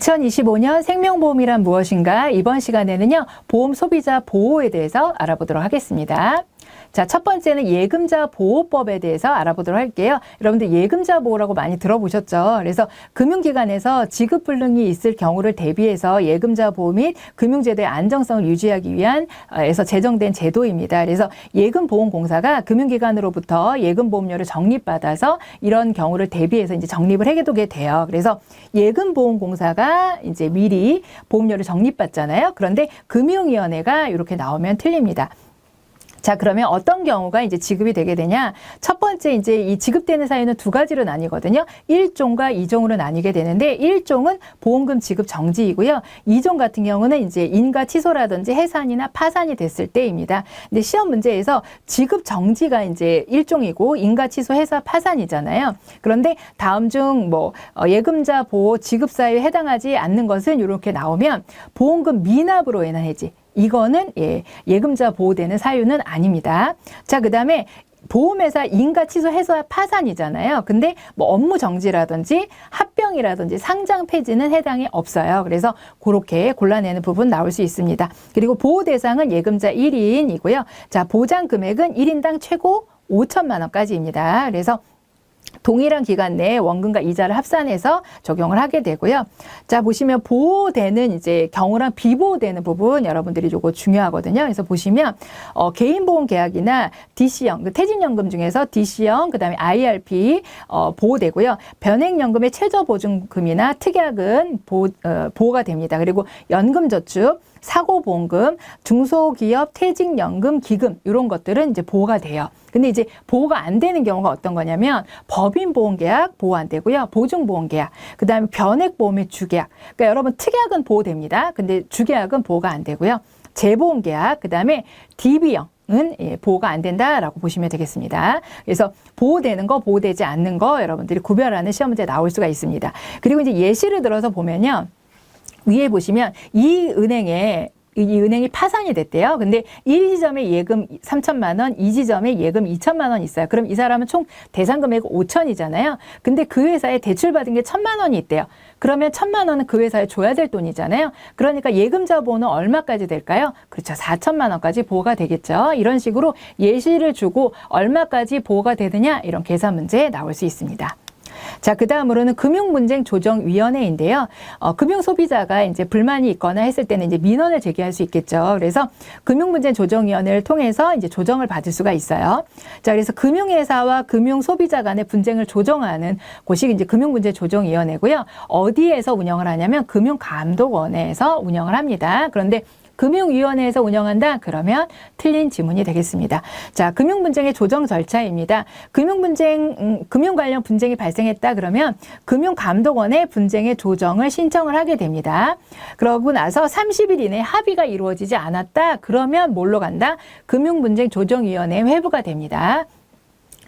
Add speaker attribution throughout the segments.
Speaker 1: 2025년 생명보험이란 무엇인가? 이번 시간에는요, 보험 소비자 보호에 대해서 알아보도록 하겠습니다. 자, 첫 번째는 예금자 보호법에 대해서 알아보도록 할게요. 여러분들 예금자 보호라고 많이 들어보셨죠? 그래서 금융기관에서 지급 불능이 있을 경우를 대비해서 예금자 보호 및 금융제도의 안정성을 유지하기 위한 에서 제정된 제도입니다. 그래서 예금보험공사가 금융기관으로부터 예금보험료를 적립받아서 이런 경우를 대비해서 이제 적립을 해두게 돼요. 그래서 예금보험공사가 이제 미리 보험료를 적립받잖아요. 그런데 금융위원회가 이렇게 나오면 틀립니다. 자, 그러면 어떤 경우가 이제 지급이 되게 되냐? 첫 번째 이제 이 지급되는 사유는 두 가지로 나뉘거든요. 1종과 2종으로 나뉘게 되는데 1종은 보험금 지급 정지이고요. 2종 같은 경우는 이제 인가 취소라든지 해산이나 파산이 됐을 때입니다. 근데 시험 문제에서 지급 정지가 이제 1종이고 인가 취소 해산 파산이잖아요. 그런데 다음 중 뭐 예금자 보호 지급 사유에 해당하지 않는 것은 이렇게 나오면 보험금 미납으로 인한 해지. 이거는 예금자 보호되는 사유는 아닙니다. 자, 그다음에 보험회사 인가 취소 해소 파산이잖아요. 근데 뭐 업무 정지라든지 합병이라든지 상장 폐지는 해당이 없어요. 그래서 그렇게 골라내는 부분 나올 수 있습니다. 그리고 보호 대상은 예금자 1인이고요. 자, 보장 금액은 1인당 최고 5천만 원까지입니다. 그래서 동일한 기간 내에 원금과 이자를 합산해서 적용을 하게 되고요. 자, 보시면 보호되는 이제 경우랑 비보호되는 부분 여러분들이 요거 중요하거든요. 그래서 보시면 개인보험 계약이나 DC형, 퇴직연금 중에서 DC형, 그다음에 IRP 보호되고요. 변액연금의 최저보증금이나 특약은 보호가 됩니다. 그리고 연금저축, 사고보험금, 중소기업 퇴직연금 기금 이런 것들은 이제 보호가 돼요. 근데 이제 보호가 안 되는 경우가 어떤 거냐면 법인보험계약 보호 안 되고요. 보증보험계약, 그다음에 변액보험의 주계약. 그러니까 여러분 특약은 보호됩니다. 근데 주계약은 보호가 안 되고요. 재보험계약, 그다음에 DB형 은 보호가 안 된다라고 보시면 되겠습니다. 그래서 보호되는 거, 보호되지 않는 거 여러분들이 구별하는 시험 문제 나올 수가 있습니다. 그리고 이제 예시를 들어서 보면요. 위에 보시면 이 은행이 파산이 됐대요. 근데 1지점에 예금 3천만 원, 2지점에 예금 2천만 원 있어요. 그럼 이 사람은 총 대상 금액 5천이잖아요. 근데 그 회사에 대출받은 게 1,000만 원이 있대요. 그러면 1,000만 원은 그 회사에 줘야 될 돈이잖아요. 그러니까 예금자 보호는 얼마까지 될까요? 그렇죠. 4천만 원까지 보호가 되겠죠. 이런 식으로 예시를 주고 얼마까지 보호가 되느냐 이런 계산 문제 나올 수 있습니다. 자, 그 다음으로는 금융문제조정위원회인데요. 금융소비자가 이제 불만이 있거나 했을 때는 이제 민원을 제기할 수 있겠죠. 그래서 금융문제조정위원회를 통해서 이제 조정을 받을 수가 있어요. 자, 그래서 금융회사와 금융소비자 간의 분쟁을 조정하는 곳이 이제 금융문제조정위원회고요. 어디에서 운영을 하냐면 금융감독원에서 운영을 합니다. 그런데 금융위원회에서 운영한다? 그러면 틀린 지문이 되겠습니다. 자, 금융분쟁의 조정 절차입니다. 금융 관련 분쟁이 발생했다 그러면 금융감독원에 분쟁의 조정을 신청을 하게 됩니다. 그러고 나서 30일 이내에 합의가 이루어지지 않았다? 그러면 뭘로 간다? 금융분쟁조정위원회에 회부가 됩니다.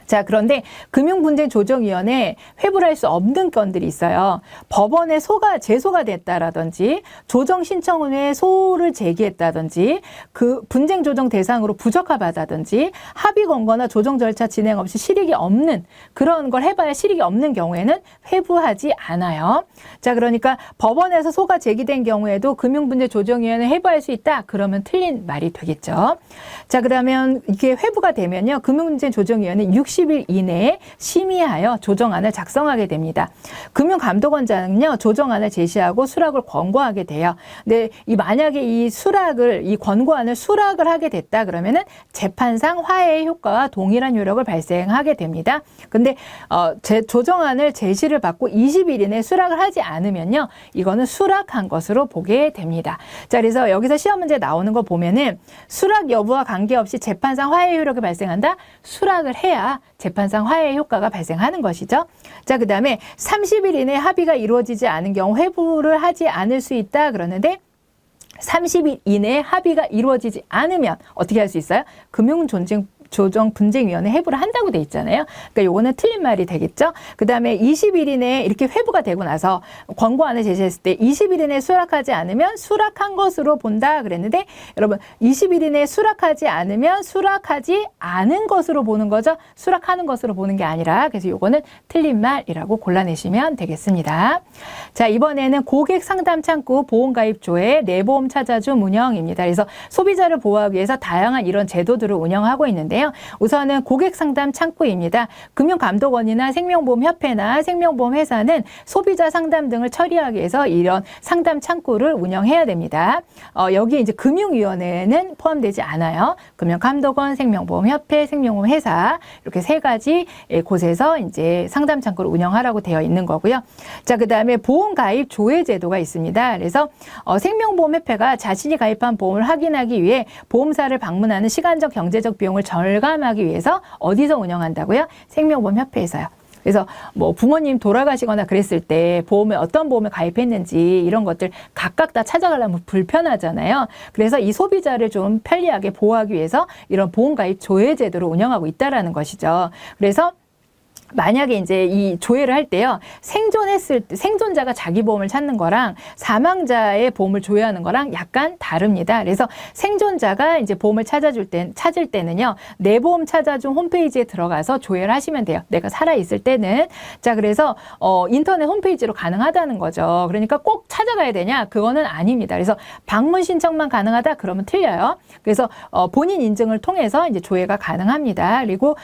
Speaker 1: 자, 그런데 금융분쟁조정위원회 회부를 할 수 없는 건들이 있어요. 법원에 제소가 됐다라든지 조정신청원에 소를 제기했다든지 그 분쟁조정 대상으로 부적합하다든지 합의 권고나 조정 절차 진행 없이 실익이 없는 그런 걸 해봐야 실익이 없는 경우에는 회부하지 않아요. 자, 그러니까 법원에서 소가 제기된 경우에도 금융분쟁조정위원회 회부할 수 있다? 그러면 틀린 말이 되겠죠. 자, 그러면 이게 회부가 되면요. 금융분쟁조정위원회 60일 이내에 심의하여 조정안을 작성하게 됩니다. 금융감독원장은요, 조정안을 제시하고 수락을 권고하게 돼요. 근데 만약에 이 권고안을 수락을 하게 됐다 그러면은 재판상 화해의 효과와 동일한 효력을 발생하게 됩니다. 근데 조정안을 제시를 받고 20일 이내에 수락을 하지 않으면요, 이거는 수락한 것으로 보게 됩니다. 자, 그래서 여기서 시험 문제 나오는 거 보면은 수락 여부와 관계없이 재판상 화해의 효력이 발생한다? 수락을 해야 재판상 화해의 효과가 발생하는 것이죠. 자, 그 다음에 30일 이내에 합의가 이루어지지 않은 경우 회부를 하지 않을 수 있다 그러는데 30일 이내에 합의가 이루어지지 않으면 어떻게 할 수 있어요? 조정분쟁위원회 회부를 한다고 돼 있잖아요. 그러니까 요거는 틀린 말이 되겠죠. 그 다음에 20일 이내에 이렇게 회부가 되고 나서 권고안을 제시했을 때 20일 이내에 수락하지 않으면 수락한 것으로 본다 그랬는데 여러분 20일 이내에 수락하지 않으면 수락하지 않은 것으로 보는 거죠. 수락하는 것으로 보는 게 아니라 그래서 요거는 틀린 말이라고 골라내시면 되겠습니다. 자, 이번에는 고객 상담 창구 보험가입조회 내보험 찾아줌 운영입니다. 그래서 소비자를 보호하기 위해서 다양한 이런 제도들을 운영하고 있는데요. 우선은 고객 상담 창구입니다. 금융감독원이나 생명보험협회나 생명보험회사는 소비자 상담 등을 처리하기 위해서 이런 상담 창구를 운영해야 됩니다. 여기에 이제 금융위원회는 포함되지 않아요. 금융감독원, 생명보험협회, 생명보험회사 이렇게 세 가지 곳에서 이제 상담 창구를 운영하라고 되어 있는 거고요. 자, 그 다음에 보험가입 조회 제도가 있습니다. 그래서 생명보험협회가 자신이 가입한 보험을 확인하기 위해 보험사를 방문하는 시간적 경제적 비용을 절감하기 위해서 어디서 운영한다고요? 생명보험협회에서요. 그래서 뭐 부모님 돌아가시거나 그랬을 때 보험에 어떤 보험을 가입했는지 이런 것들 각각 다 찾아가려면 불편하잖아요. 그래서 이 소비자를 좀 편리하게 보호하기 위해서 이런 보험가입 조회 제도를 운영하고 있다라는 것이죠. 그래서 만약에 이제 이 조회를 할 때요, 생존했을 때, 생존자가 자기 보험을 찾는 거랑 사망자의 보험을 조회하는 거랑 약간 다릅니다. 그래서 생존자가 이제 보험을 찾을 때는요, 내 보험 찾아준 홈페이지에 들어가서 조회를 하시면 돼요. 내가 살아있을 때는. 자, 그래서, 인터넷 홈페이지로 가능하다는 거죠. 그러니까 꼭 찾아가야 되냐? 그거는 아닙니다. 그래서 방문 신청만 가능하다? 그러면 틀려요. 그래서, 본인 인증을 통해서 이제 조회가 가능합니다. 그리고,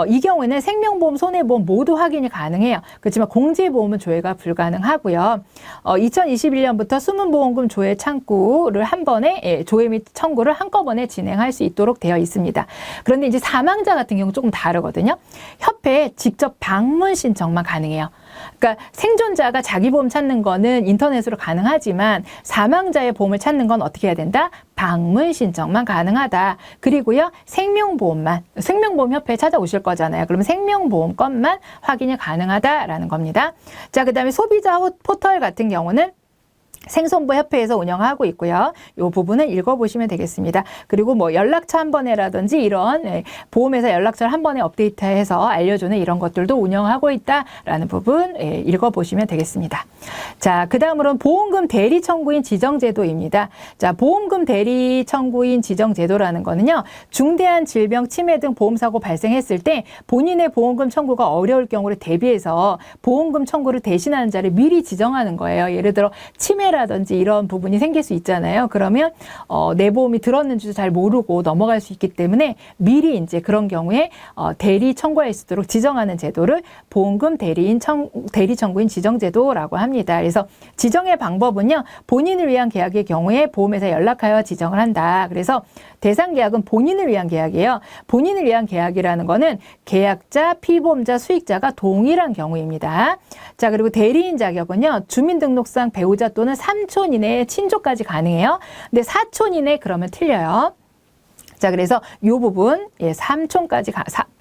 Speaker 1: 이 경우에는 생명보험, 손해보험 모두 확인이 가능해요. 그렇지만 공제보험은 조회가 불가능하고요. 2021년부터 숨은보험금 조회 창구를 한 번에 조회 및 청구를 한꺼번에 진행할 수 있도록 되어 있습니다. 그런데 이제 사망자 같은 경우 조금 다르거든요. 협회에 직접 방문 신청만 가능해요. 그러니까 생존자가 자기 보험 찾는 거는 인터넷으로 가능하지만 사망자의 보험을 찾는 건 어떻게 해야 된다? 방문 신청만 가능하다. 그리고요, 생명보험협회에 찾아오실 거잖아요. 그러면 생명보험 건만 확인이 가능하다라는 겁니다. 자, 그 다음에 소비자 포털 같은 경우는 생손보협회에서 운영하고 있고요. 이 부분은 읽어보시면 되겠습니다. 그리고 뭐 연락처 한 번에라든지 이런 보험회사 연락처를 한 번에 업데이트해서 알려주는 이런 것들도 운영하고 있다라는 부분 읽어보시면 되겠습니다. 자, 그 다음으로는 보험금 대리 청구인 지정제도입니다. 자, 보험금 대리 청구인 지정제도라는 거는요, 중대한 질병, 치매 등 보험사고 발생했을 때 본인의 보험금 청구가 어려울 경우를 대비해서 보험금 청구를 대신하는 자를 미리 지정하는 거예요. 예를 들어 치매 라든지 이런 부분이 생길 수 있잖아요. 그러면 내 보험이 들었는지도 잘 모르고 넘어갈 수 있기 때문에 미리 이제 그런 경우에 대리 청구할 수 있도록 지정하는 제도를 보험금 대리 청구인 지정제도라고 합니다. 그래서 지정의 방법은요, 본인을 위한 계약의 경우에 보험회사에 연락하여 지정을 한다. 그래서 대상 계약은 본인을 위한 계약이에요. 본인을 위한 계약이라는 거는 계약자, 피보험자, 수익자가 동일한 경우입니다. 자, 그리고 대리인 자격은요, 주민등록상 배우자 또는 삼촌 이내에 친족까지 가능해요. 근데 사촌 이내 그러면 틀려요. 자, 그래서 이 부분, 삼촌까지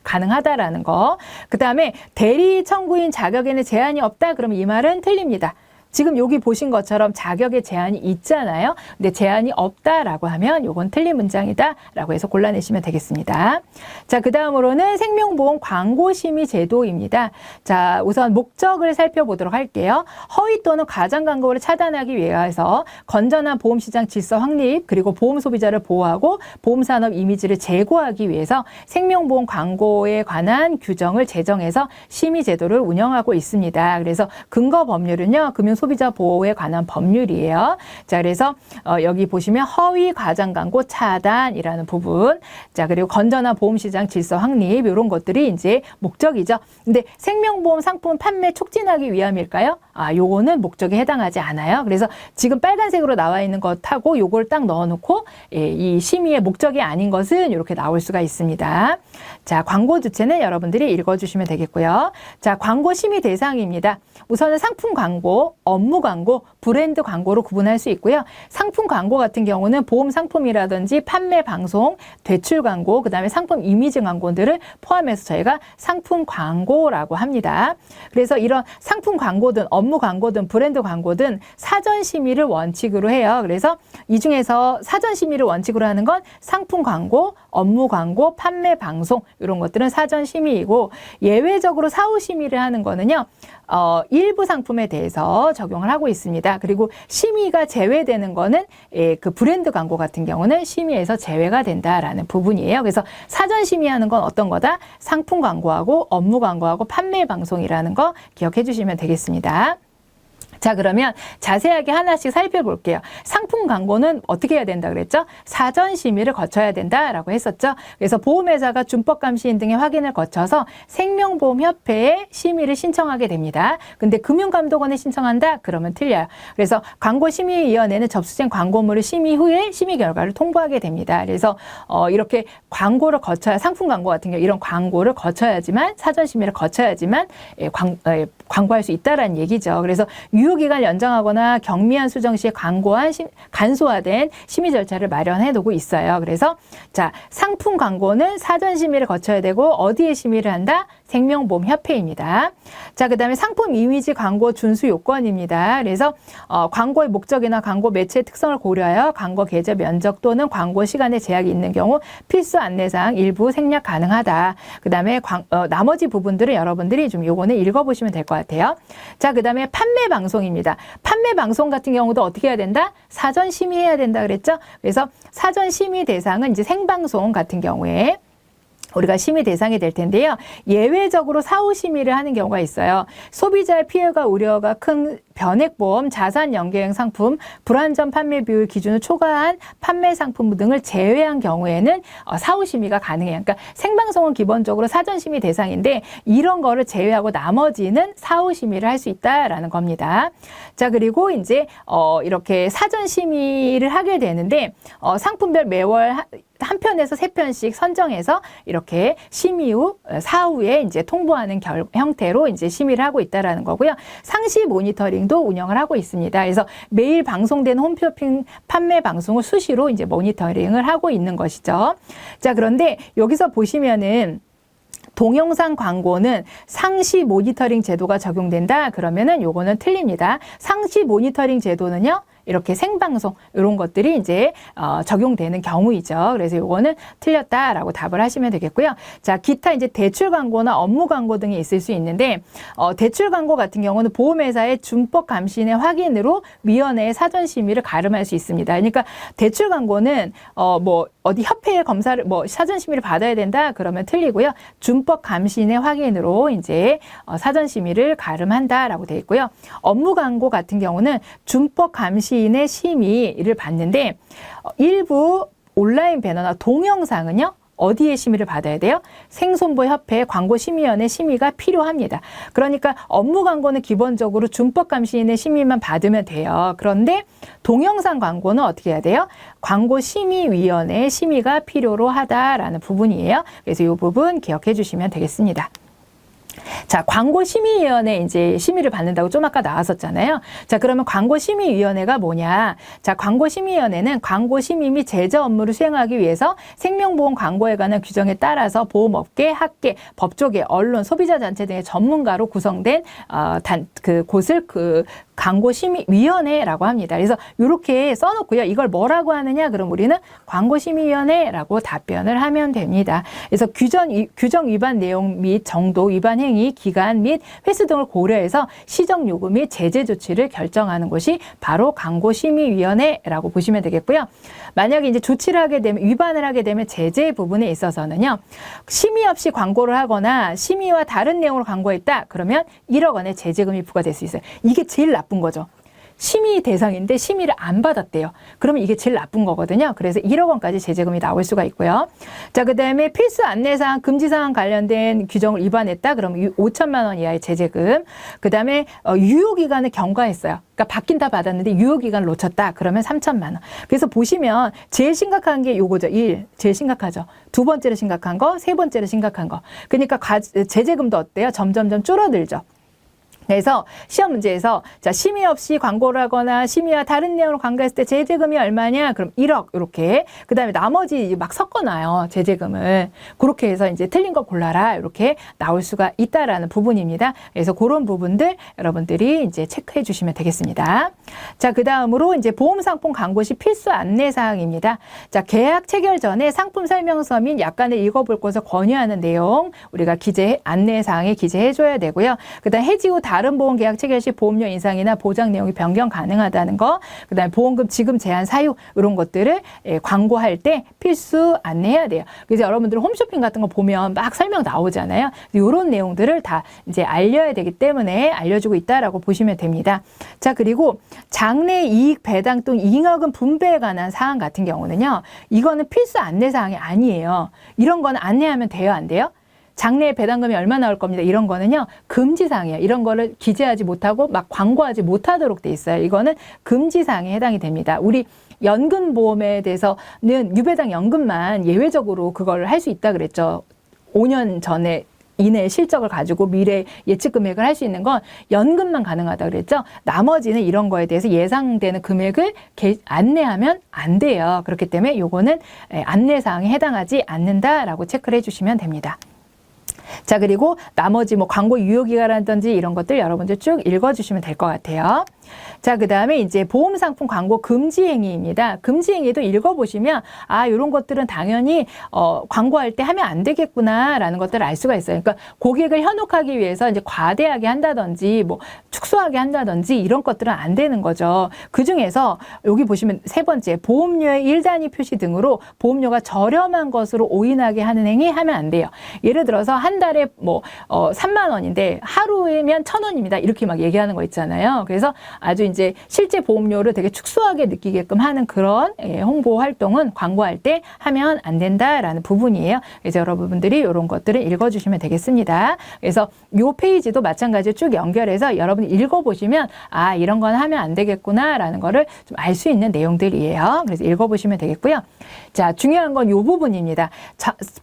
Speaker 1: 가능하다라는 거. 그 다음에 대리 청구인 자격에는 제한이 없다. 그러면 이 말은 틀립니다. 지금 여기 보신 것처럼 자격에 제한이 있잖아요. 근데 제한이 없다라고 하면 요건 틀린 문장이다라고 해서 골라내시면 되겠습니다. 자, 그 다음으로는 생명보험 광고심의 제도입니다. 자, 우선 목적을 살펴보도록 할게요. 허위 또는 가장 광고를 차단하기 위해서 건전한 보험시장 질서 확립, 그리고 보험 소비자를 보호하고 보험산업 이미지를 제고하기 위해서 생명보험 광고에 관한 규정을 제정해서 심의 제도를 운영하고 있습니다. 그래서 근거 법률은요, 소비자 보호에 관한 법률이에요. 자, 그래서 여기 보시면 허위 과장 광고 차단이라는 부분. 자, 그리고 건전한 보험시장 질서 확립 이런 것들이 이제 목적이죠. 근데 생명보험 상품 판매 촉진하기 위함일까요? 요거는 목적에 해당하지 않아요. 그래서 지금 빨간색으로 나와 있는 것하고 요걸 딱 넣어놓고 이 심의의 목적이 아닌 것은 이렇게 나올 수가 있습니다. 자, 광고 주체는 여러분들이 읽어주시면 되겠고요. 자, 광고 심의 대상입니다. 우선은 상품 광고, 업무 광고, 브랜드 광고로 구분할 수 있고요. 상품 광고 같은 경우는 보험 상품이라든지 판매 방송, 대출 광고, 그 다음에 상품 이미지 광고들을 포함해서 저희가 상품 광고라고 합니다. 그래서 이런 상품 광고든 업무 광고든 브랜드 광고든 사전 심의를 원칙으로 해요. 그래서 이 중에서 사전 심의를 원칙으로 하는 건 상품 광고, 업무 광고, 판매 방송 이런 것들은 사전 심의이고 예외적으로 사후 심의를 하는 거는요. 일부 상품에 대해서 적용을 하고 있습니다. 그리고 심의가 제외되는 거는 그 브랜드 광고 같은 경우는 심의에서 제외가 된다라는 부분이에요. 그래서 사전 심의하는 건 어떤 거다? 상품 광고하고 업무 광고하고 판매 방송이라는 거 기억해 주시면 되겠습니다. 자, 그러면 자세하게 하나씩 살펴볼게요. 상품 광고는 어떻게 해야 된다 그랬죠? 사전 심의를 거쳐야 된다라고 했었죠. 그래서 보험회사가 준법감시인 등의 확인을 거쳐서 생명보험협회에 심의를 신청하게 됩니다. 근데 금융감독원에 신청한다? 그러면 틀려요. 그래서 광고심의위원회는 접수된 광고물을 심의 후에 심의 결과를 통보하게 됩니다. 그래서 이렇게 광고를 거쳐야, 상품 광고 같은 경우 이런 광고를 거쳐야지만, 사전 심의를 거쳐야지만 광고할 수 있다라는 얘기죠. 그래서 유효기간을 연장하거나 경미한 수정 시에 간소화된 심의 절차를 마련해 두고 있어요. 그래서 자, 상품 광고는 사전 심의를 거쳐야 되고 어디에 심의를 한다? 생명보험협회입니다. 자, 그다음에 상품 이미지 광고 준수 요건입니다. 그래서 광고의 목적이나 광고 매체의 특성을 고려하여 광고 게재 면적 또는 광고 시간에 제약이 있는 경우 필수 안내사항 일부 생략 가능하다. 그다음에 나머지 부분들은 여러분들이 좀 요거는 읽어보시면 될 것 같아요. 자, 그다음에 판매 방송입니다. 판매 방송 같은 경우도 어떻게 해야 된다? 사전 심의해야 된다 그랬죠? 그래서 사전 심의 대상은 이제 생방송 같은 경우에 우리가 심의 대상이 될 텐데요. 예외적으로 사후 심의를 하는 경우가 있어요. 소비자의 피해가 우려가 큰 변액보험, 자산 연계형 상품, 불안전 판매 비율 기준을 초과한 판매 상품 등을 제외한 경우에는 사후 심의가 가능해요. 그러니까 생방송은 기본적으로 사전 심의 대상인데 이런 거를 제외하고 나머지는 사후 심의를 할 수 있다라는 겁니다. 자, 그리고 이제 이렇게 사전 심의를 하게 되는데 상품별 매월 한 편에서 세 편씩 선정해서 이렇게 심의 후 사후에 이제 통보하는 형태로 이제 심의를 하고 있다라는 거고요. 상시 모니터링도 운영을 하고 있습니다. 그래서 매일 방송되는 홈쇼핑 판매 방송을 수시로 이제 모니터링을 하고 있는 것이죠. 자, 그런데 여기서 보시면은 동영상 광고는 상시 모니터링 제도가 적용된다. 그러면은 요거는 틀립니다. 상시 모니터링 제도는요. 이렇게 생방송 이런 것들이 이제 적용되는 경우이죠. 그래서 요거는 틀렸다라고 답을 하시면 되겠고요. 자, 기타 이제 대출 광고나 업무 광고 등이 있을 수 있는데 대출 광고 같은 경우는 보험회사의 준법 감시인의 확인으로 위원회의 사전 심의를 가름할 수 있습니다. 그러니까 대출 광고는 뭐 어디 협회의 검사를 사전 심의를 받아야 된다 그러면 틀리고요. 준법 감시인의 확인으로 이제 사전 심의를 가름한다라고 되어 있고요. 업무 광고 같은 경우는 준법 감시인의 심의를 받는데 일부 온라인 배너나 동영상은요. 어디에 심의를 받아야 돼요? 생손보협회 광고심의위원회 심의가 필요합니다. 그러니까 업무 광고는 기본적으로 준법감시인의 심의만 받으면 돼요. 그런데 동영상 광고는 어떻게 해야 돼요? 광고심의위원회 심의가 필요로 하다라는 부분이에요. 그래서 이 부분 기억해 주시면 되겠습니다. 자, 광고심의위원회 이제 심의를 받는다고 좀 아까 나왔었잖아요. 자, 그러면 광고심의위원회가 뭐냐? 자, 광고심의위원회는 광고심의 및 제저 업무를 수행하기 위해서 생명보험 광고에 관한 규정에 따라서 보험업계, 학계, 법조계, 언론, 소비자단체 등의 전문가로 구성된 곳을 광고심의위원회라고 합니다. 그래서 이렇게 써놓고요. 이걸 뭐라고 하느냐? 그럼 우리는 광고심의위원회라고 답변을 하면 됩니다. 그래서 규정 위반 내용 및 정도, 위반 행위, 기간 및 횟수 등을 고려해서 시정 요구 및 제재 조치를 결정하는 것이 바로 광고심의위원회라고 보시면 되겠고요. 만약에 이제 조치를 하게 되면, 위반을 하게 되면 제재 부분에 있어서는요. 심의 없이 광고를 하거나 심의와 다른 내용으로 광고했다. 그러면 1억 원의 제재금이 부과될 수 있어요. 이게 제일 나쁜 거죠. 심의 대상인데 심의를 안 받았대요. 그러면 이게 제일 나쁜 거거든요. 그래서 1억 원까지 제재금이 나올 수가 있고요. 자, 그다음에 필수 안내사항, 금지사항 관련된 규정을 위반했다. 그러면 5천만 원 이하의 제재금. 그다음에 유효기간을 경과했어요. 그러니까 받긴 다 받았는데 유효기간을 놓쳤다. 그러면 3천만 원. 그래서 보시면 제일 심각한 게 요거죠. 1. 제일 심각하죠. 두 번째로 심각한 거, 세 번째로 심각한 거. 그러니까 제재금도 어때요? 점점점 줄어들죠. 그래서 시험 문제에서 자, 심의 없이 광고를 하거나 심의와 다른 내용으로 광고했을 때 제재금이 얼마냐? 그럼 1억 이렇게. 그다음에 나머지 막 섞어놔요. 제재금을. 그렇게 해서 이제 틀린 거 골라라. 이렇게 나올 수가 있다라는 부분입니다. 그래서 그런 부분들 여러분들이 이제 체크해 주시면 되겠습니다. 자, 그다음으로 이제 보험 상품 광고 시 필수 안내 사항입니다. 자, 계약 체결 전에 상품 설명서 및 약관을 읽어볼 것을 권유하는 내용 우리가 안내 사항에 기재해 줘야 되고요. 그다음 해지 후 다른 보험 계약 체결 시 보험료 인상이나 보장 내용이 변경 가능하다는 거, 그다음에 보험금 지급 제한 사유 이런 것들을 광고할 때 필수 안내해야 돼요. 그래서 여러분들 홈쇼핑 같은 거 보면 막 설명 나오잖아요. 이런 내용들을 다 이제 알려야 되기 때문에 알려주고 있다라고 보시면 됩니다. 자, 그리고 장래 이익 배당 또는 잉여금 분배에 관한 사항 같은 경우는요, 이거는 필수 안내 사항이 아니에요. 이런 거는 안내하면 돼요, 안 돼요? 장래에 배당금이 얼마 나올 겁니다. 이런 거는요, 금지사항이에요. 이런 거를 기재하지 못하고 막 광고하지 못하도록 돼 있어요. 이거는 금지사항에 해당이 됩니다. 우리 연금보험에 대해서는 유배당 연금만 예외적으로 그걸 할 수 있다 그랬죠. 5년 전에 이내의 실적을 가지고 미래 예측 금액을 할 수 있는 건 연금만 가능하다 그랬죠. 나머지는 이런 거에 대해서 예상되는 금액을 안내하면 안 돼요. 그렇기 때문에 요거는 안내사항에 해당하지 않는다라고 체크를 해주시면 됩니다. 자, 그리고 나머지 뭐 광고 유효기간이라든지 이런 것들 여러분들 쭉 읽어주시면 될 것 같아요. 자, 그 다음에 이제 보험상품 광고 금지 행위입니다. 금지 행위도 읽어보시면 아, 이런 것들은 당연히 광고할 때 하면 안 되겠구나라는 것들을 알 수가 있어요. 그러니까 고객을 현혹하기 위해서 이제 과대하게 한다든지 뭐 축소하게 한다든지 이런 것들은 안 되는 거죠. 그 중에서 여기 보시면 세 번째 보험료의 1단위 표시 등으로 보험료가 저렴한 것으로 오인하게 하는 행위 하면 안 돼요. 예를 들어서 한 달에 뭐 3만 원인데 하루에면 1,000원입니다. 이렇게 막 얘기하는 거 있잖아요. 그래서 아주 이제 실제 보험료를 되게 축소하게 느끼게끔 하는 그런 홍보 활동은 광고할 때 하면 안 된다라는 부분이에요. 그래서 여러분들이 이런 것들을 읽어주시면 되겠습니다. 그래서 이 페이지도 마찬가지로 쭉 연결해서 여러분이 읽어보시면 아, 이런 건 하면 안 되겠구나라는 거를 좀 알 수 있는 내용들이에요. 그래서 읽어보시면 되겠고요. 자, 중요한 건 이 부분입니다.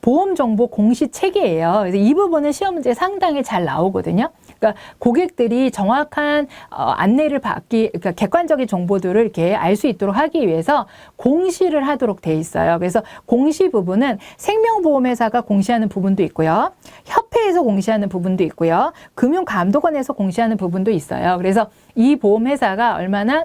Speaker 1: 보험정보 공시 체계예요. 그래서 이 부분은 시험 문제에 상당히 잘 나오거든요. 그러니까 고객들이 정확한 안내를 그러니까 객관적인 정보들을 이렇게 알 수 있도록 하기 위해서 공시를 하도록 돼 있어요. 그래서 공시 부분은 생명보험회사가 공시하는 부분도 있고요. 협회에서 공시하는 부분도 있고요. 금융감독원에서 공시하는 부분도 있어요. 그래서 이 보험회사가 얼마나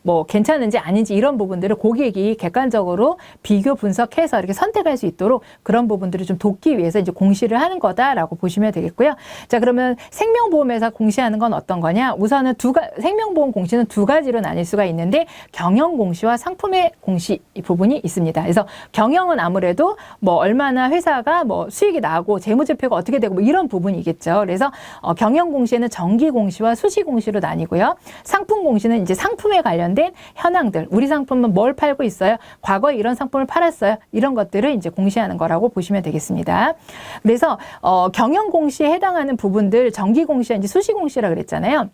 Speaker 1: 뭐 괜찮은지 아닌지 이런 부분들을 고객이 객관적으로 비교 분석해서 이렇게 선택할 수 있도록 그런 부분들을 좀 돕기 위해서 이제 공시를 하는 거다라고 보시면 되겠고요. 자, 그러면 생명보험회사 공시하는 건 어떤 거냐? 우선은 생명보험 공시는 두 가지로 나뉠 수가 있는데 경영 공시와 상품의 공시 이 부분이 있습니다. 그래서 경영은 아무래도 뭐 얼마나 회사가 뭐 수익이 나고 재무제표가 어떻게 되고 뭐 이런 부분이겠죠. 그래서 경영 공시에는 정기 공시와 수시 공시로 나뉘고요. 상품 공시는 이제 상품에 관련된 현황들, 우리 상품은 뭘 팔고 있어요? 과거에 이런 상품을 팔았어요. 이런 것들을 이제 공시하는 거라고 보시면 되겠습니다. 그래서 경영 공시에 해당하는 부분들 정기 공시와 이제 수시 공시라 그랬잖아요.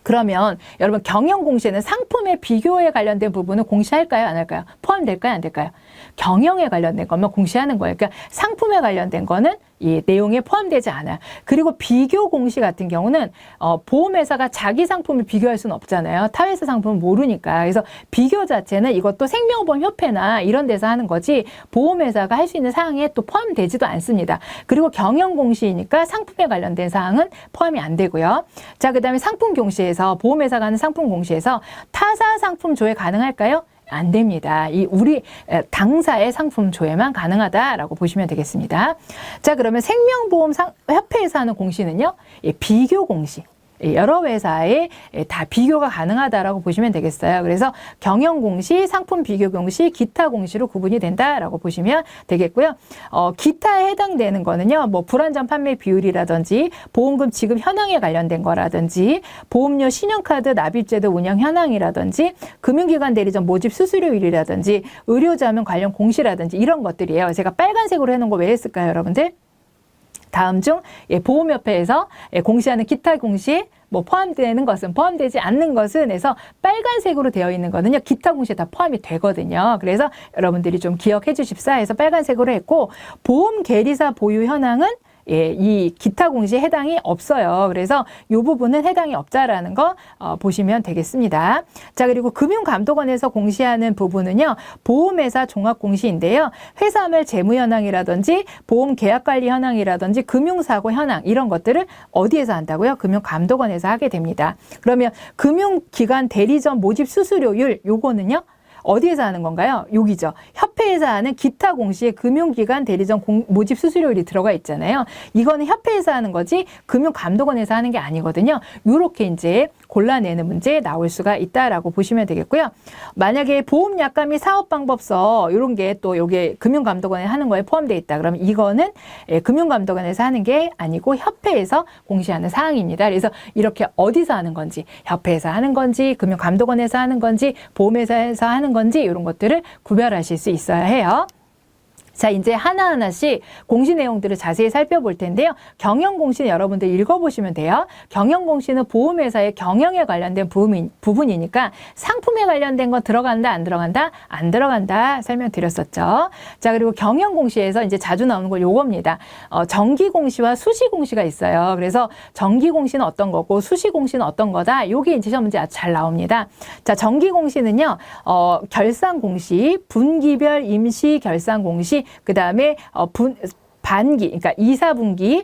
Speaker 1: 그러면 여러분 경영 공시에는 상품의 비교에 관련된 부분은 공시할까요? 안 할까요? 포함될까요? 안 될까요? 경영에 관련된 것만 공시하는 거예요. 그러니까 상품에 관련된 거는 이 내용에 포함되지 않아요. 그리고 비교 공시 같은 경우는 보험회사가 자기 상품을 비교할 수는 없잖아요. 타회사 상품은 모르니까. 그래서 비교 자체는 이것도 생명보험협회나 이런 데서 하는 거지 보험회사가 할 수 있는 사항에 또 포함되지도 않습니다. 그리고 경영 공시이니까 상품에 관련된 사항은 포함이 안 되고요. 자, 그다음에 상품 공시에서 보험회사가 하는 상품 공시에서 타사 상품 조회 가능할까요? 안 됩니다. 우리 당사의 상품 조회만 가능하다라고 보시면 되겠습니다. 자, 그러면 생명보험협회에서 하는 공시는요, 비교 공시. 여러 회사에 다 비교가 가능하다라고 보시면 되겠어요. 그래서 경영 공시, 상품 비교 공시, 기타 공시로 구분이 된다라고 보시면 되겠고요. 기타에 해당되는 거는요, 뭐 불안전 판매 비율이라든지 보험금 지급 현황에 관련된 거라든지 보험료 신용카드 납입제도 운영 현황이라든지 금융기관 대리점 모집 수수료율이라든지 의료자문 관련 공시라든지 이런 것들이에요. 제가 빨간색으로 해놓은 거 왜 했을까요, 여러분들? 다음 중 보험협회에서 공시하는 기타 공시에 뭐 포함되는 것은 포함되지 않는 것은 해서 빨간색으로 되어 있는 거는요. 기타 공시에 다 포함이 되거든요. 그래서 여러분들이 좀 기억해 주십사 해서 빨간색으로 했고 보험 계리사 보유 현황은 이 기타 공시에 해당이 없어요. 그래서 이 부분은 해당이 없다라는 거 보시면 되겠습니다. 자, 그리고 금융감독원에서 공시하는 부분은요, 보험회사 종합공시인데요. 회사물 재무현황이라든지 보험 계약관리 현황이라든지 금융사고 현황 이런 것들을 어디에서 한다고요? 금융감독원에서 하게 됩니다. 그러면 금융기관 대리점 모집 수수료율 요거는요? 어디에서 하는 건가요? 여기죠. 협회에서 하는 기타 공시에 금융기관 대리점 모집 수수료율이 들어가 있잖아요. 이거는 협회에서 하는 거지 금융감독원에서 하는 게 아니거든요. 요렇게 이제 골라내는 문제 나올 수가 있다라고 보시면 되겠고요. 만약에 보험약관 및 사업방법서 이런 게 또 요게 금융감독원에 하는 거에 포함되어 있다. 그러면 이거는 금융감독원에서 하는 게 아니고 협회에서 공시하는 사항입니다. 그래서 이렇게 어디서 하는 건지, 협회에서 하는 건지, 금융감독원에서 하는 건지, 보험회사에서 하는 건지 이런 것들을 구별하실 수 있어야 해요. 자, 이제 하나하나씩 공시 내용들을 자세히 살펴볼 텐데요. 경영공시는 여러분들 읽어보시면 돼요. 경영공시는 보험회사의 경영에 관련된 부분이니까 상품에 관련된 거 들어간다, 안 들어간다? 안 들어간다 설명드렸었죠. 자, 그리고 경영공시에서 이제 자주 나오는 거 요겁니다. 정기공시와 수시공시가 있어요. 그래서 정기공시는 어떤 거고 수시공시는 어떤 거다? 요게 이제 시험 문제 아주 잘 나옵니다. 자, 정기공시는요, 결산공시, 분기별 임시결산공시, 그 다음에 반기, 그러니까 2, 4분기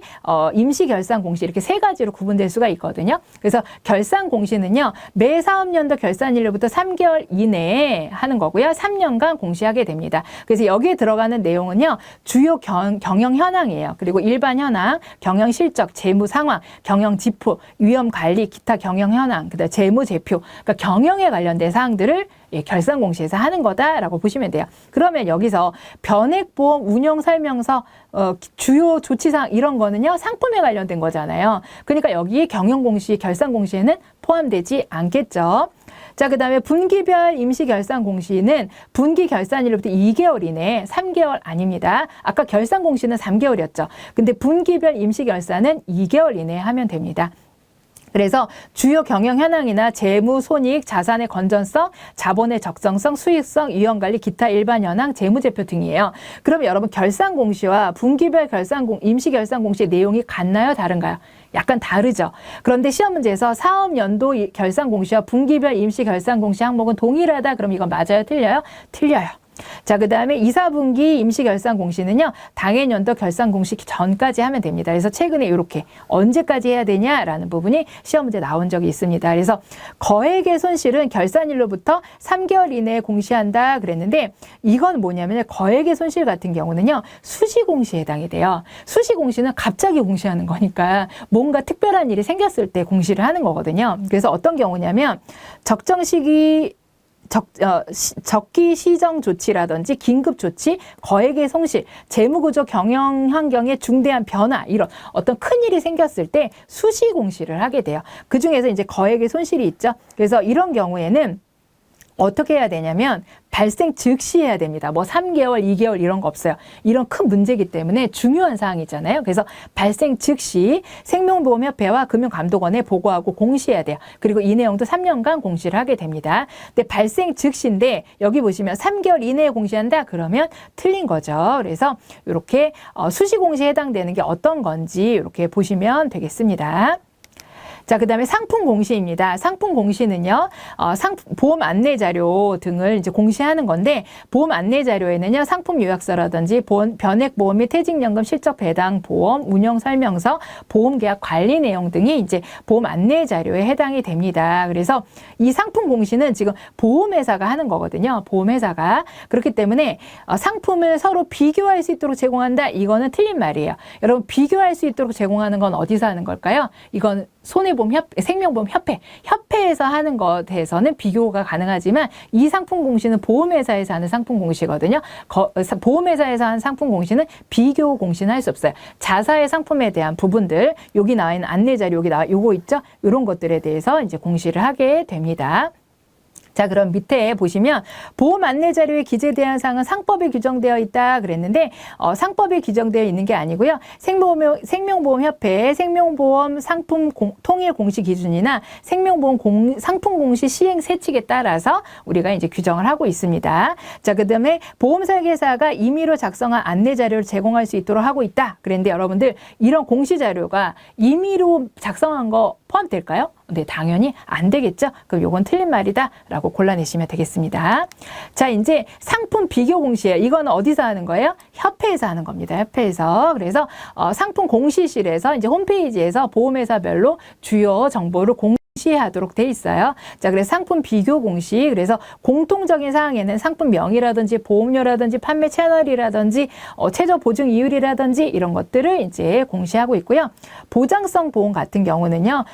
Speaker 1: 임시결산공시 이렇게 세 가지로 구분될 수가 있거든요. 그래서 결산공시는요. 매 사업년도 결산일로부터 3개월 이내에 하는 거고요. 3년간 공시하게 됩니다. 그래서 여기에 들어가는 내용은요. 주요 경영 현황이에요. 그리고 일반 현황, 경영 실적, 재무 상황, 경영 지표, 위험 관리, 기타 경영 현황, 그다음 재무 제표, 그러니까 경영에 관련된 사항들을 결산공시에서 하는 거다라고 보시면 돼요. 그러면 여기서 변액보험 운영설명서, 주요 조치사항 이런 거는요. 상품에 관련된 거잖아요. 그러니까 여기 경영공시, 결산공시에는 포함되지 않겠죠. 자, 그 다음에 분기별 임시결산공시는 분기 결산일로부터 2개월 이내, 3개월 아닙니다. 아까 결산공시는 3개월이었죠. 근데 분기별 임시결산은 2개월 이내에 하면 됩니다. 그래서 주요 경영 현황이나 재무, 손익, 자산의 건전성, 자본의 적정성, 수익성, 위험관리, 기타 일반 현황, 재무제표 등이에요. 그러면 여러분 결산공시와 분기별 임시결산공시 내용이 같나요? 다른가요? 약간 다르죠. 그런데 시험 문제에서 사업연도 결산공시와 분기별 임시결산공시 항목은 동일하다. 그럼 이건 맞아요? 틀려요? 틀려요. 자, 그 다음에 2, 4분기 임시결산공시는요. 당해년도 결산공시 전까지 하면 됩니다. 그래서 최근에 이렇게 언제까지 해야 되냐라는 부분이 시험 문제 나온 적이 있습니다. 그래서 거액의 손실은 결산일로부터 3개월 이내에 공시한다 그랬는데 이건 뭐냐면 거액의 손실 같은 경우는요. 수시공시에 해당이 돼요. 수시공시는 갑자기 공시하는 거니까 뭔가 특별한 일이 생겼을 때 공시를 하는 거거든요. 그래서 어떤 경우냐면 적정 시기 적기 시정 조치라든지 긴급 조치, 거액의 손실, 재무구조 경영 환경의 중대한 변화 이런 어떤 큰일이 생겼을 때 수시 공시를 하게 돼요. 그중에서 이제 거액의 손실이 있죠. 그래서 이런 경우에는 어떻게 해야 되냐면 발생 즉시 해야 됩니다. 뭐 3개월, 2개월 이런 거 없어요. 이런 큰 문제이기 때문에 중요한 사항이잖아요. 그래서 발생 즉시 생명보험협회와 금융감독원에 보고하고 공시해야 돼요. 그리고 이 내용도 3년간 공시를 하게 됩니다. 근데 발생 즉시인데 여기 보시면 3개월 이내에 공시한다? 그러면 틀린 거죠. 그래서 이렇게 수시공시에 해당되는 게 어떤 건지 이렇게 보시면 되겠습니다. 자, 그 다음에 상품 공시입니다. 상품 공시는요, 보험 안내 자료 등을 이제 공시하는 건데, 보험 안내 자료에는요, 상품 요약서라든지 변액 보험 및 퇴직연금 실적 배당 보험, 운영 설명서, 보험 계약 관리 내용 등이 이제 보험 안내 자료에 해당이 됩니다. 그래서 이 상품 공시는 지금 보험회사가 하는 거거든요. 보험회사가. 그렇기 때문에 상품을 서로 비교할 수 있도록 제공한다. 이거는 틀린 말이에요. 여러분, 비교할 수 있도록 제공하는 건 어디서 하는 걸까요? 이건 생명보험협회에서 하는 것에서는 비교가 가능하지만 이 상품 공시는 보험회사에서 하는 상품 공시거든요. 보험회사에서 하는 상품 공시는 비교 공시는 할 수 없어요. 자사의 상품에 대한 부분들, 여기 나와 있는 안내 자료, 요거 있죠? 이런 것들에 대해서 이제 공시를 하게 됩니다. 자, 그럼 밑에 보시면 보험 안내 자료에 기재대한 사항은 상법에 규정되어 있다 그랬는데 상법에 규정되어 있는 게 아니고요. 생명보험협회 생명보험 상품 통일 공시 기준이나 생명보험 상품 공시 시행 세칙에 따라서 우리가 이제 규정을 하고 있습니다. 자, 그다음에 보험 설계사가 임의로 작성한 안내 자료를 제공할 수 있도록 하고 있다 그랬는데 여러분들 이런 공시 자료가 임의로 작성한 거 포함될까요? 네, 당연히 안 되겠죠. 그럼 요건 틀린 말이다 라고 골라내시면 되겠습니다. 자, 이제 상품 비교 공시예요. 이건 어디서 하는 거예요? 협회에서 하는 겁니다. 협회에서. 그래서 상품 공시실에서 이제 홈페이지에서 보험회사별로 주요 정보를 공시하도록 돼 있어요. 자, 그래서 상품 비교 공시. 그래서 공통적인 사항에는 상품명이라든지 보험료라든지 판매 채널이라든지 최저 보증 이율이라든지 이런 것들을 이제 공시하고 있고요. 보장성 보험 같은 경우는요.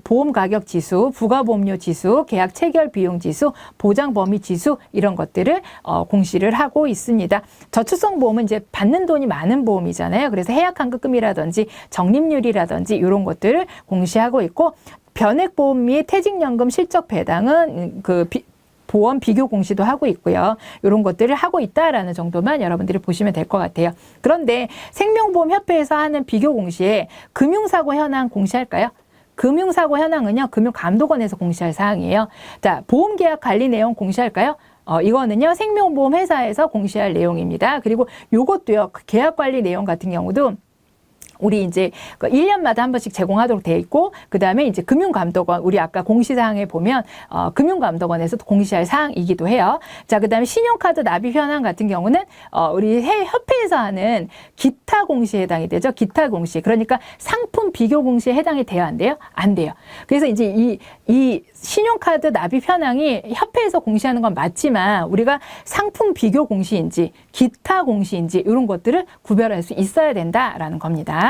Speaker 1: 보험 가격 지수, 부가보험료 지수, 계약 체결 비용 지수, 보장 범위 지수 이런 것들을 공시를 하고 있습니다. 저축성 보험은 이제 받는 돈이 많은 보험이잖아요. 그래서 해약 환급금이라든지 적립률이라든지 이런 것들을 공시하고 있고 변액보험 및 퇴직연금 실적 배당은 보험 비교 공시도 하고 있고요. 이런 것들을 하고 있다라는 정도만 여러분들이 보시면 될 것 같아요. 그런데 생명보험협회에서 하는 비교 공시에 금융사고 현황 공시할까요? 금융사고 현황은요, 금융감독원에서 공시할 사항이에요. 자, 보험계약 관리 내용 공시할까요? 이거는요, 생명보험 회사에서 공시할 내용입니다. 그리고 요것도요, 계약 관리 내용 같은 경우도 우리 이제 1년마다 한 번씩 제공하도록 되어 있고, 그 다음에 이제 금융감독원, 우리 아까 공시사항에 보면, 금융감독원에서 공시할 사항이기도 해요. 자, 그 다음에 신용카드 납입 현황 같은 경우는, 우리 협회에서 하는 기타 공시에 해당이 되죠. 기타 공시. 그러니까 상품 비교 공시에 해당이 돼요? 안 돼요? 안 돼요. 그래서 이제 이 신용카드 납입 현황이 협회에서 공시하는 건 맞지만, 우리가 상품 비교 공시인지, 기타 공시인지, 이런 것들을 구별할 수 있어야 된다라는 겁니다.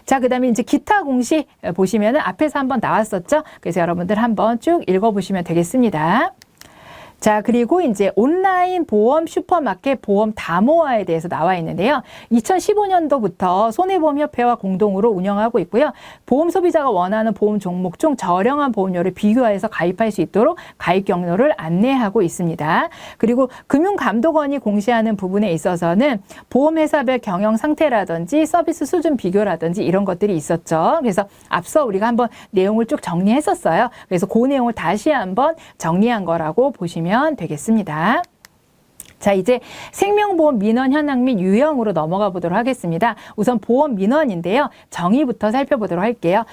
Speaker 1: 자, 그 다음에 이제 기타 공시 보시면은 앞에서 한번 나왔었죠. 그래서 여러분들 한번 쭉 읽어보시면 되겠습니다. 자, 그리고 이제 온라인 보험 슈퍼마켓 보험 다모아에 대해서 나와 있는데요. 2015년도부터 손해보험협회와 공동으로 운영하고 있고요. 보험 소비자가 원하는 보험 종목 중 저렴한 보험료를 비교해서 가입할 수 있도록 가입 경로를 안내하고 있습니다. 그리고 금융감독원이 공시하는 부분에 있어서는 보험회사별 경영 상태라든지 서비스 수준 비교라든지 이런 것들이 있었죠. 그래서 앞서 우리가 한번 내용을 쭉 정리했었어요. 그래서 그 내용을 다시 한번 정리한 거라고 보시면 되겠습니다. 자, 이제 생명보험 민원 현황 및 유형으로 넘어가 보도록 하겠습니다. 우선 보험 민원인데요. 정의부터 살펴보도록 할게요.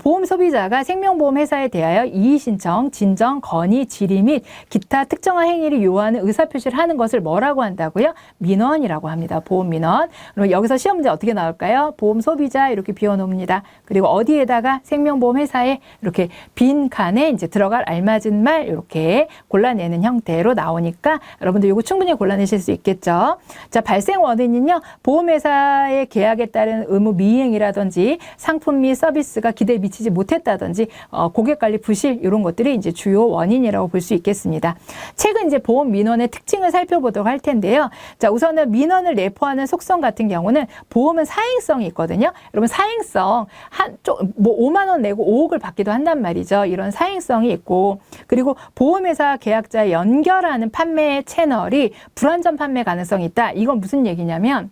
Speaker 1: 보험 소비자가 생명보험 회사에 대하여 이의신청, 진정, 건의, 질의 및 기타 특정한 행위를 요하는 의사표시를 하는 것을 뭐라고 한다고요? 민원이라고 합니다. 보험 민원. 그럼 여기서 시험 문제 어떻게 나올까요? 보험 소비자 이렇게 비워놓습니다. 그리고 어디에다가 생명보험 회사에 이렇게 빈 칸에 이제 들어갈 알맞은 말 이렇게 골라내는 형태로 나오니까 여러분들 이거 충분히 골라내실 수 있겠죠. 자, 발생 원인은요, 보험회사의 계약에 따른 의무 미이행이라든지 상품 및 서비스가 기대에 미치지 못했다든지 고객관리 부실 이런 것들이 이제 주요 원인이라고 볼 수 있겠습니다. 최근 이제 보험 민원의 특징을 살펴보도록 할 텐데요. 자, 우선은 민원을 내포하는 속성 같은 경우는 보험은 사행성이 있거든요. 여러분 사행성 뭐 5만 원 내고 5억을 받기도 한단 말이죠. 이런 사행성이 있고, 그리고 보험회사 계약자에 연결하는 판매 채널이 불완전 판매 가능성이 있다. 이건 무슨 얘기냐면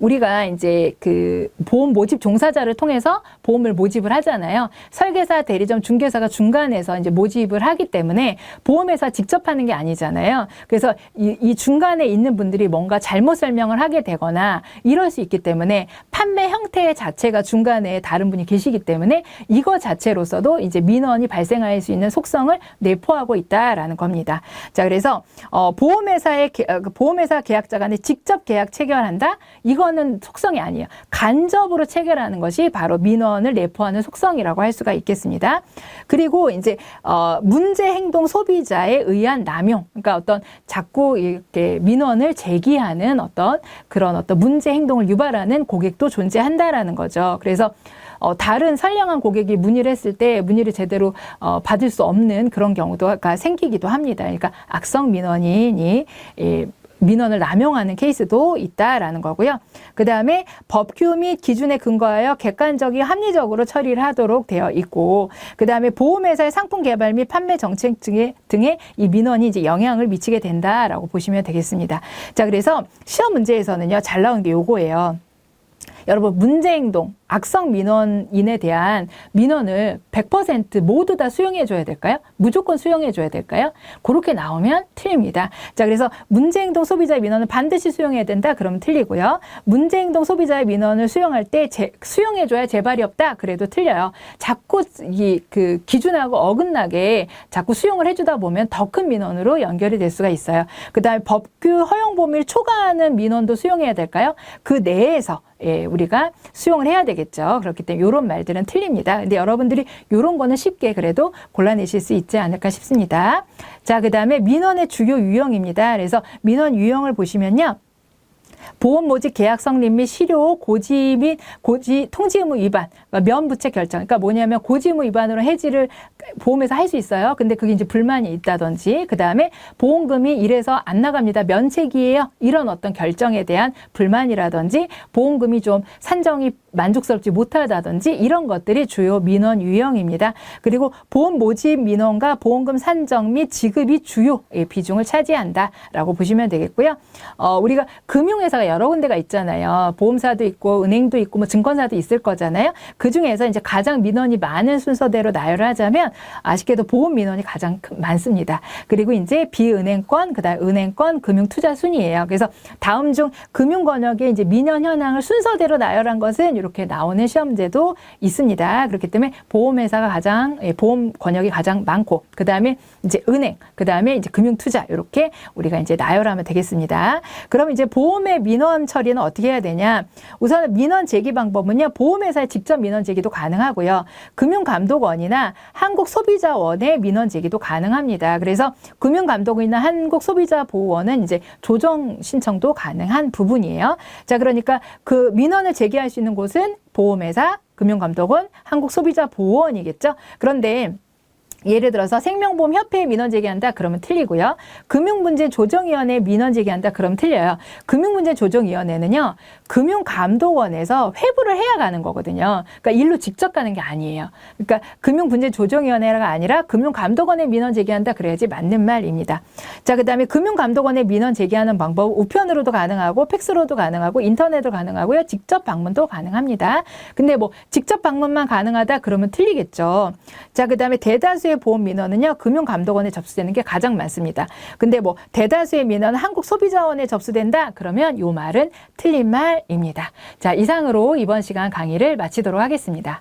Speaker 1: 우리가 이제 그 보험 모집 종사자를 통해서 보험을 모집을 하잖아요. 설계사, 대리점, 중개사가 중간에서 이제 모집을 하기 때문에 보험회사 직접 하는 게 아니잖아요. 그래서 이 중간에 있는 분들이 뭔가 잘못 설명을 하게 되거나 이럴 수 있기 때문에 판매 형태 자체가 중간에 다른 분이 계시기 때문에 이거 자체로서도 이제 민원이 발생할 수 있는 속성을 내포하고 있다라는 겁니다. 자, 그래서 보험회사 계약자 간에 직접 계약 체결한다? 이거는 속성이 아니에요. 간접으로 체결하는 것이 바로 민원을 내포하는 속성이라고 할 수가 있겠습니다. 그리고 이제 문제 행동 소비자에 의한 남용, 그러니까 어떤 자꾸 이렇게 민원을 제기하는 그런 문제 행동을 유발하는 고객도 존재한다라는 거죠. 그래서 다른 선량한 고객이 문의를 했을 때 문의를 제대로 받을 수 없는 그런 경우가 생기기도 합니다. 그러니까 악성 민원인이 민원을 남용하는 케이스도 있다라는 거고요. 그 다음에 법규 및 기준에 근거하여 객관적이 합리적으로 처리를 하도록 되어 있고, 그 다음에 보험회사의 상품 개발 및 판매 정책 등에 이 민원이 이제 영향을 미치게 된다라고 보시면 되겠습니다. 자, 그래서 시험 문제에서는요, 잘 나온 게 요거예요. 여러분, 문제행동, 악성 민원인에 대한 민원을 100% 모두 다 수용해 줘야 될까요? 무조건 수용해 줘야 될까요? 그렇게 나오면 틀립니다. 자, 그래서 문제행동 소비자의 민원을 반드시 수용해야 된다? 그러면 틀리고요. 문제행동 소비자의 민원을 수용할 때 수용해 줘야 재발이 없다? 그래도 틀려요. 자꾸 그 기준하고 어긋나게 자꾸 수용을 해주다 보면 더 큰 민원으로 연결이 될 수가 있어요. 그 다음에 법규 허용 범위를 초과하는 민원도 수용해야 될까요? 그 내에서 우리가 수용을 해야 되겠죠. 그렇기 때문에 이런 말들은 틀립니다. 근데 여러분들이 이런 거는 쉽게 그래도 골라내실 수 있지 않을까 싶습니다. 자, 그 다음에 민원의 주요 유형입니다. 그래서 민원 유형을 보시면요. 보험 모집 계약 성립 및 실효 고지 및 통지 의무 위반, 면부채 결정. 그러니까 뭐냐면 고지 의무 위반으로 해지를 보험에서 할 수 있어요. 근데 그게 이제 불만이 있다든지, 그 다음에 보험금이 이래서 안 나갑니다. 면책이에요. 이런 어떤 결정에 대한 불만이라든지, 보험금이 좀 산정이 만족스럽지 못하다든지, 이런 것들이 주요 민원 유형입니다. 그리고 보험 모집 민원과 보험금 산정 및 지급이 주요 비중을 차지한다라고 보시면 되겠고요. 우리가 금융회사가 여러 군데가 있잖아요. 보험사도 있고 은행도 있고 뭐 증권사도 있을 거잖아요. 그 중에서 이제 가장 민원이 많은 순서대로 나열을 하자면 아쉽게도 보험 민원이 가장 많습니다. 그리고 이제 비은행권, 그다음 은행권, 금융투자 순이에요. 그래서 다음 중 금융권역의 이제 민원 현황을 순서대로 나열한 것은 이렇게 나오는 시험 문제도 있습니다. 그렇기 때문에 보험회사가 보험 권역이 가장 많고, 그다음에 이제 은행, 그다음에 이제 금융투자, 이렇게 우리가 이제 나열하면 되겠습니다. 그럼 이제 보험의 민원 처리는 어떻게 해야 되냐? 우선 민원 제기 방법은요, 보험회사에 직접 민원 제기도 가능하고요, 금융감독원이나 한국소비자원의 민원 제기도 가능합니다. 그래서 금융감독원이나 한국소비자보호원은 이제 조정 신청도 가능한 부분이에요. 자, 그러니까 그 민원을 제기할 수 있는 곳은 보험회사, 금융감독원, 한국소비자보호원이겠죠. 그런데 예를 들어서 생명보험협회에 민원 제기한다 그러면 틀리고요. 금융문제조정위원회에 민원 제기한다 그러면 틀려요. 금융문제조정위원회는요, 금융감독원에서 회부를 해야 가는 거거든요. 그러니까 일로 직접 가는 게 아니에요. 그러니까 금융문제조정위원회가 아니라 금융감독원에 민원 제기한다 그래야지 맞는 말입니다. 자, 그 다음에 금융감독원에 민원 제기하는 방법, 우편으로도 가능하고 팩스로도 가능하고 인터넷으로 가능하고요, 직접 방문도 가능합니다. 근데 뭐 직접 방문만 가능하다 그러면 틀리겠죠. 자, 그 다음에 대다수의 보험 민원은요, 금융감독원에 접수되는 게 가장 많습니다. 근데 뭐 대다수의 민원은 한국소비자원에 접수된다 그러면 이 말은 틀린 말입니다. 자, 이상으로 이번 시간 강의를 마치도록 하겠습니다.